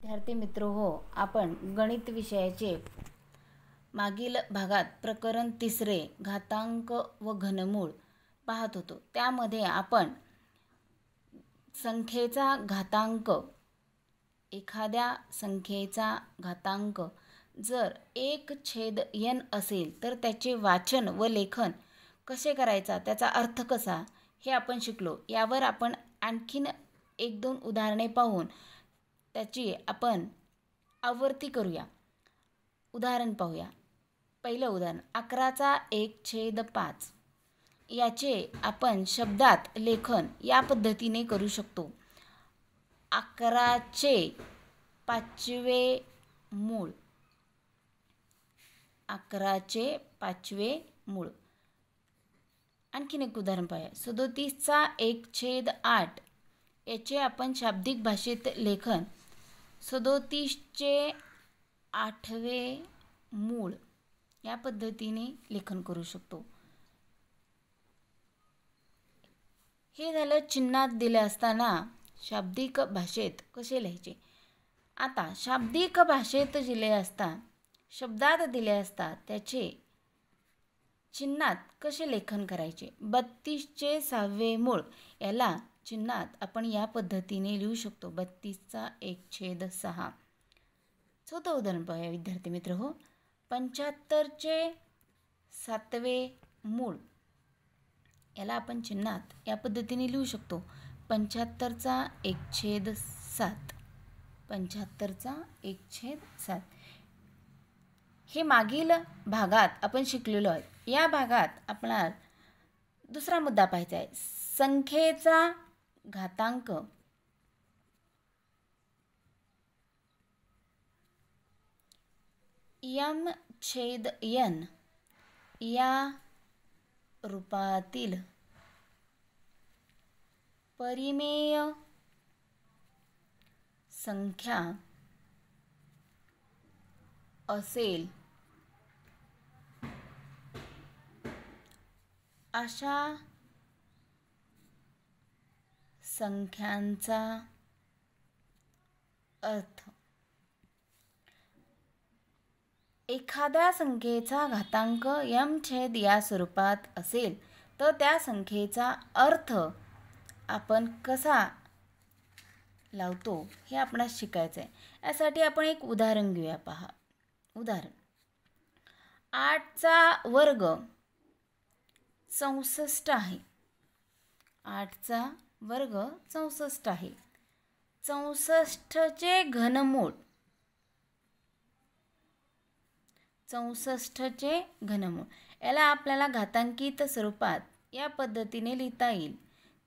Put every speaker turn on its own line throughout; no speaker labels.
विद्यार्थी मित्र हो, आपण गणित विषयाचे मागील भागात प्रकरण 3 घातांक व घनमूळ पाहत होतो. त्यामध्ये आपण संख्येचा घातांक, एखाद्या संख्येचा घातांक जर 1/n असेल तर त्याचे वाचन व लेखन कसे करायचा, त्याचा अर्थ कसा, हे आपण शिकलो. यावर आपण आणखीन 1-2 उदाहरणे पाहून त्याची आपण आवृत्ती करूया. उदाहरण पाहूया. पहिलं उदाहरण 11चा 1/5. याचे आपण शब्दात लेखन या पद्धतीने करू शकतो. 11चे 5वे मूळ. 11चे 5वे मूळ. आणखीन एक उदाहरण पाहूया. 37चा 1/8. याचे आपण शाब्दिक भाषेत लेखन 37चे 8वे मूळ या पद्धतीने लेखन करू शकतो. हे झालं चिन्हात दिले असताना शाब्दिक भाषेत कसे लिहायचे. आता शाब्दिक भाषेत दिले असता, शब्दात दिले असता त्याचे चिन्हात कसे लेखन करायचे. 32चे 6वे मूळ याला चिन्हात आपण या पद्धतीने लिहू शकतो. 32चा 1/6. चौथं उदाहरण पाहूया विद्यार्थी मित्र हो. 75चे 7वे मूळ याला आपण चिन्हात या पद्धतीने लिहू शकतो. 75चा 1/7. 75चा 1/7. हे मागील भागात आपण शिकलेलो आहे. या भागात आपल्याला दुसरा मुद्दा पाहायचा आहे. संख्येचा घातांक m/n या रूपातील परिमेय संख्या असेल अशा संख्यांचा अर्थ. एखाद्या संख्येचा घातांक m/ या स्वरूपात असेल तर त्या संख्येचा अर्थ आपण कसा लावतो हे आपणास शिकायचं आहे. यासाठी आपण एक उदाहरण घेऊया. पहा उदाहरण. 8चा वर्ग 64 आहे. 8चा वर्ग 64 आहे. 64चे घनमूळ. 64चे घनमूळ याला आपल्याला घातांकित स्वरूपात या पद्धतीने लिहिता येईल.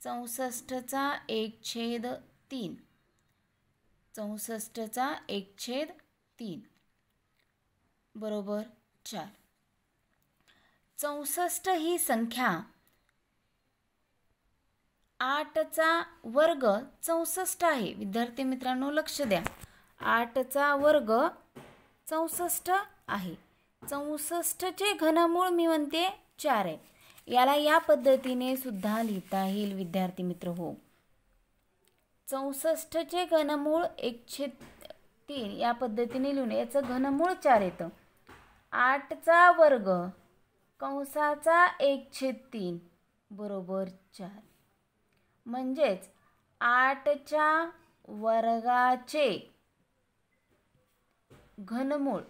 64चा 1/3. 64चा 1/3 बरोबर 4. 64 ही संख्या 8चा वर्ग 64 आहे. विद्यार्थी मित्रांनो लक्ष द्या. 8चा वर्ग 64 आहे. 64चे घनमूळ मी म्हणते 4 आहे. याला या पद्धतीने सुद्धा लिहिता येईल विद्यार्थी मित्र हो. 64चे घनमूळ 1/3 या पद्धतीने लिहून याचं घनमूळ 4 येतं. 8चा वर्ग कंसाचा 1/3 बरोबर 4. म्हणजेच 8च्या वर्गाचे घनमूळ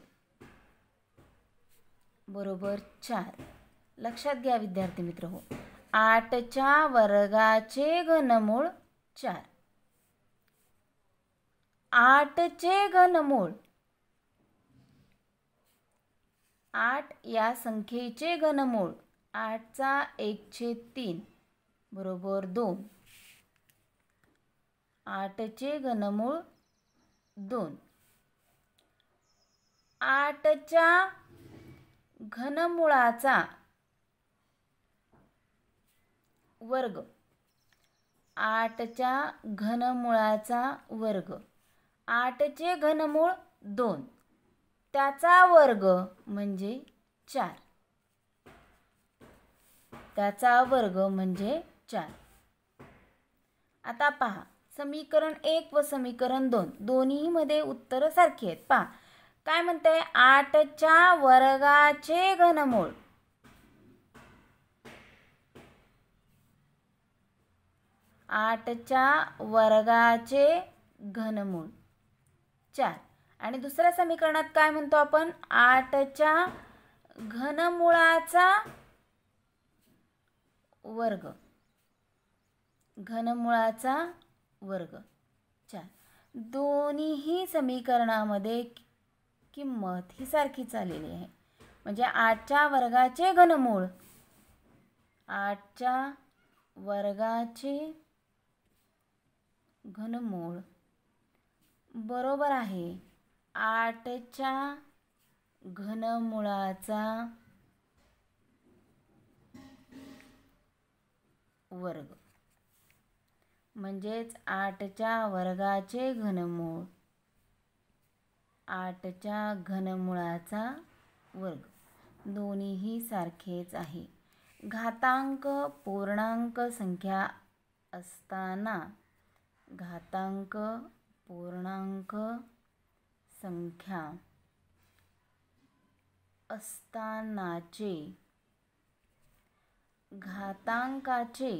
बरोबर 4. लक्षात घ्या विद्यार्थी मित्र हो. 8च्या वर्गाचे घनमूळ 4. 8चे घनमूळ 8 या संख्येचे घनमूळ 8चा 1/3 बरोबर 2. 8चे घनमूळ 2. 8च्या घनमुळाचा वर्ग. 8च्या घनमुळाचा वर्ग. 8चे घनमूळ 2 त्याचा वर्ग म्हणजे 4. त्याचा वर्ग म्हणजे 4. आता पहा समीकरण 1 व समीकरण 2 दोन्हीमध्ये उत्तरं सारखी आहेत. पहा काय म्हणते, 8च्या वर्गाचे घनमूळ. 8च्या वर्गाचे घनमूळ 4. आणि दुसऱ्या समीकरणात काय म्हणतो आपण, 8च्या घनमुळाचा वर्ग. घनमुळाचा वर्ग 4. दोन्हीही समीकरणामध्ये किंमत ही सारखीच आलेली आहे. म्हणजे 8च्या वर्गाचे घनमूळ, 8च्या वर्गाचे घनमूळ बरोबर आहे 8च्या घनमुळाचा वर्ग. म्हणजेच 8च्या वर्गाचे घनमूळ 8च्या घनमुळाचा वर्ग. दोन्हीही सारखेच आहे. घातांक पूर्णांक संख्या असताना, घातांक पूर्णांक संख्या असतानाचे घातांकाचे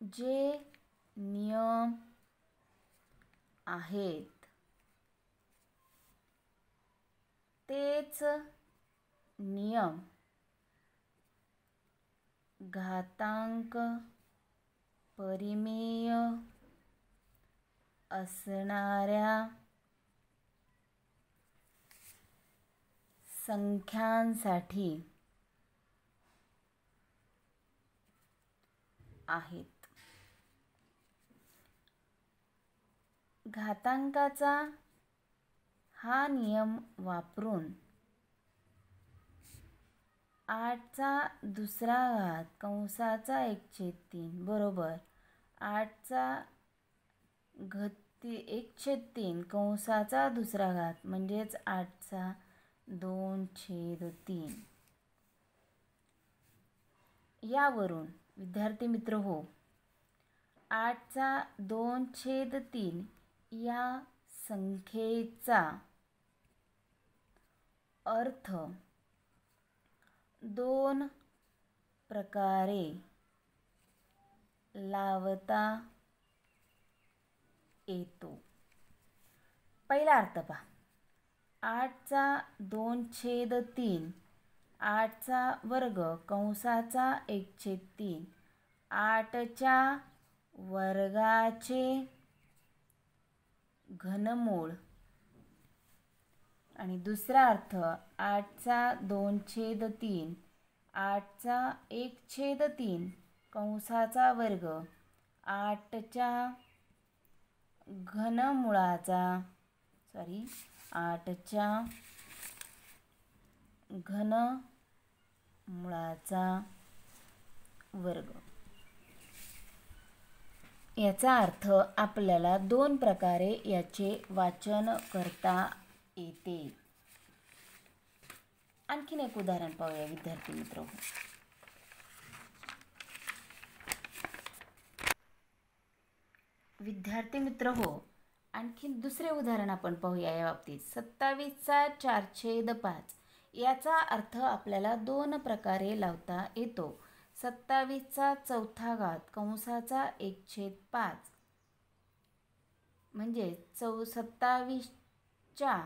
जे नियम आहेत तेच नियम घातांक परिमेय असणाऱ्या संख्यांसाठी आहेत. घातांकाचा हा नियम वापरून 8चा दुसरा घात कंसाचा 1/3 बरोबर 8चा 1/3 कंसाचा दुसरा घात म्हणजेच 8चा 2/3. यावरून विद्यार्थी मित्र हो, 8चा 2/3 या संख्येचा अर्थ 2 प्रकारे लावता येतो. पहिला अर्थ पहा, 8चा 2/3 8चा वर्ग कंसाचा 1/3 8च्या वर्गाचे घनमूळ. आणि दुसरा अर्थ 8चा 2/3 8चा 1/3 कंसाचा वर्ग 8च्या घनमुळाचा 8च्या घनमुळाचा वर्ग. याचा अर्थ आपल्याला 2 प्रकारे याचे वाचन करता येते. आणखीन एक उदाहरण पाहूया विद्यार्थी मित्र. विद्यार्थी मित्र हो, आणखीन दुसरे उदाहरण आपण पाहूया या बाबतीत. 27चा 4/5 याचा अर्थ आपल्याला 2 प्रकारे लावता येतो. 27चा चौथा घात कंसाचा 1/5 म्हणजे 27च्या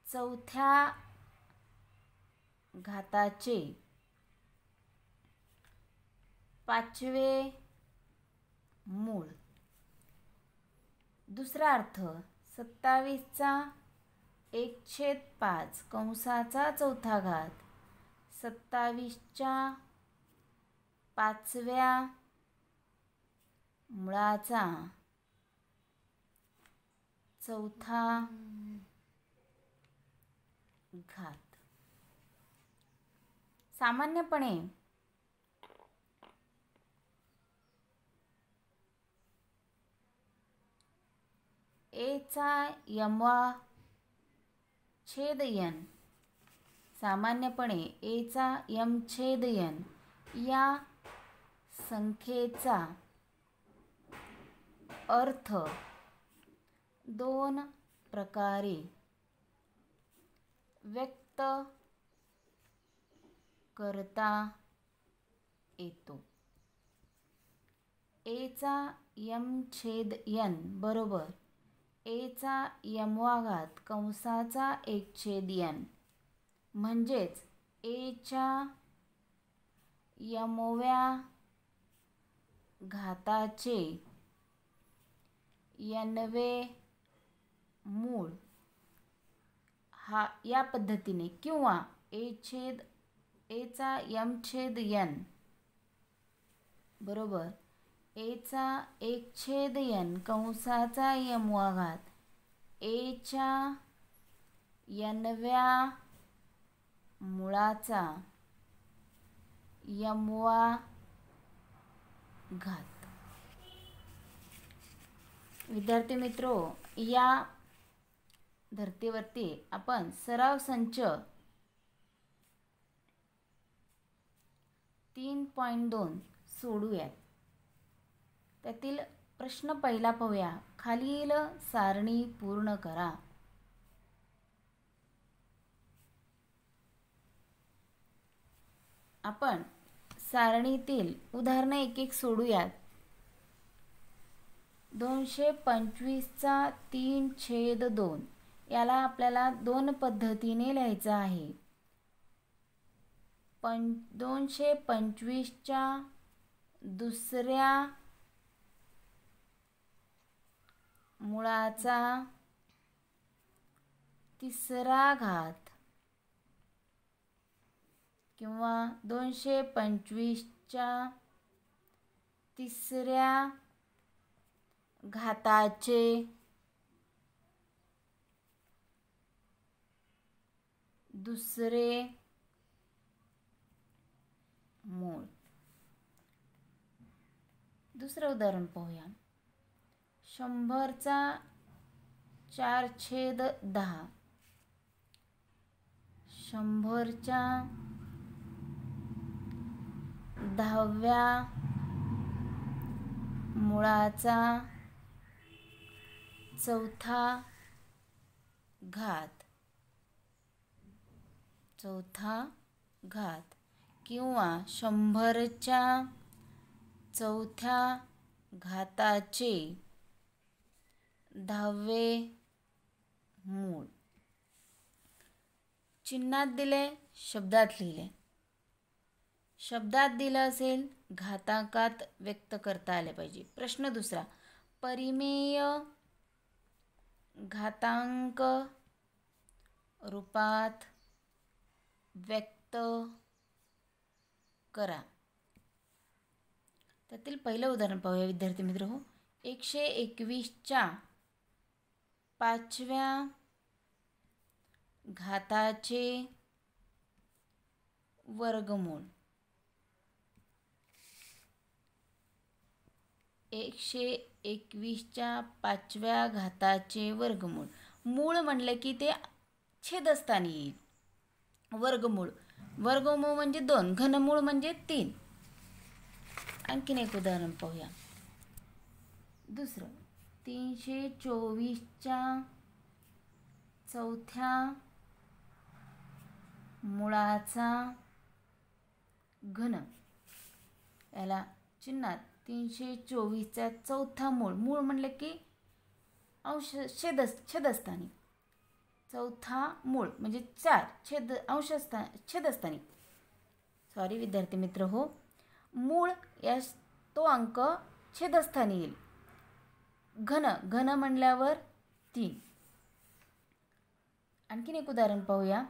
चौथ्या घाताचे 5वे मूळ. दुसरा अर्थ 27चा 1/5 कंसाचा चौथा घात 27च्या 5व्या मुळाचा चौथा घात. सामान्यपणे चा यमवा छेद n सामान्यपणे चा m छेद n या संख्येचा अर्थ दोन प्रकारे व्यक्त करता येतो. एचा m/n बरोबर एचा m-वा-घात कंसाचा 1/n म्हणजेच एच्या m-व्या घाताचे n-वे मूळ हा या पद्धतीने किंवा एचा m/n बरोबर एचा 1/n कंसाचा m-वा-घात एच्या n-व्या मुळाचा m-वा घात. विद्यार्थी मित्रो, या धर्तीवरती आपण सराव संच 3.2 सोडूयात. त्यातील प्रश्न पहिला पाहूया. खालील सारणी पूर्ण करा. आपण सारणीतील उदाहरणे एक एक सोडूयात. 225चा 3/2 याला आपल्याला दोन पद्धतीने लिहायचं आहे. 225च्या दुसऱ्या मुळाचा तिसरा घात किंवा 225च्या तिसऱ्या घाताचे दुसरे मूळ. दुसरं उदाहरण पाहूया. 100चा 4/10 100च्या 10व्या मुळाचा चौथा घात किंवा 100च्या चौथ्या घाताचे 10वे मूळ. चिन्हात दिले, शब्दात लिहिले. शब्दात दिलं असेल घातांकात व्यक्त करता आले पाहिजे. प्रश्न दुसरा. परिमेय घातांक रूपात व्यक्त करा. त्यातील पहिलं उदाहरण पाहूया विद्यार्थी मित्र. 121च्या 5व्या घाताचे वर्गमूळ. 121च्या 5व्या घाताचे वर्गमूळ. मूळ म्हणले की ते छेदस्थानी येईल. वर्गमूळ म्हणजे 2, घनमूळ म्हणजे 3. आणखीन एक उदाहरण पाहूया. दुसरं. 324च्या चौथ्या मुळाचा घन. याला चिन्हात 324चा चौथा मूळ. मूळ म्हणले की छेदस्थानी. चौथा मूळ म्हणजे 4 छेदस्थानी. सॉरी विद्यार्थी मित्र हो, मूळ या तो अंक छेदस्थानी येईल. घन म्हणल्यावर 3. आणखीन एक उदाहरण पाहूया.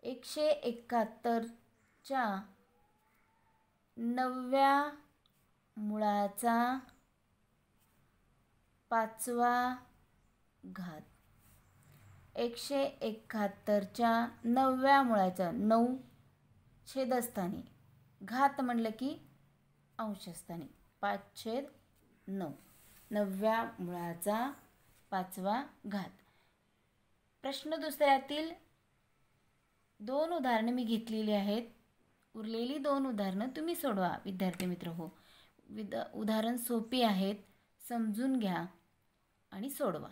171च्या 9व्या मुळाचा 5वा घात. 171च्या 9व्या मुळाचा 9 छेदस्थानी. घात म्हणलं की अंशस्थानी. 5/9 9व्या मुळाचा 5वा घात. प्रश्न दुसऱ्यातील 2 उदाहरणे मी घेतलेली आहेत. उरलेली 2 उदाहरणं तुम्ही सोडवा विद्यार्थी मित्र हो. उदाहरण सोपी आहेत. समजून घ्या आणि सोडवा.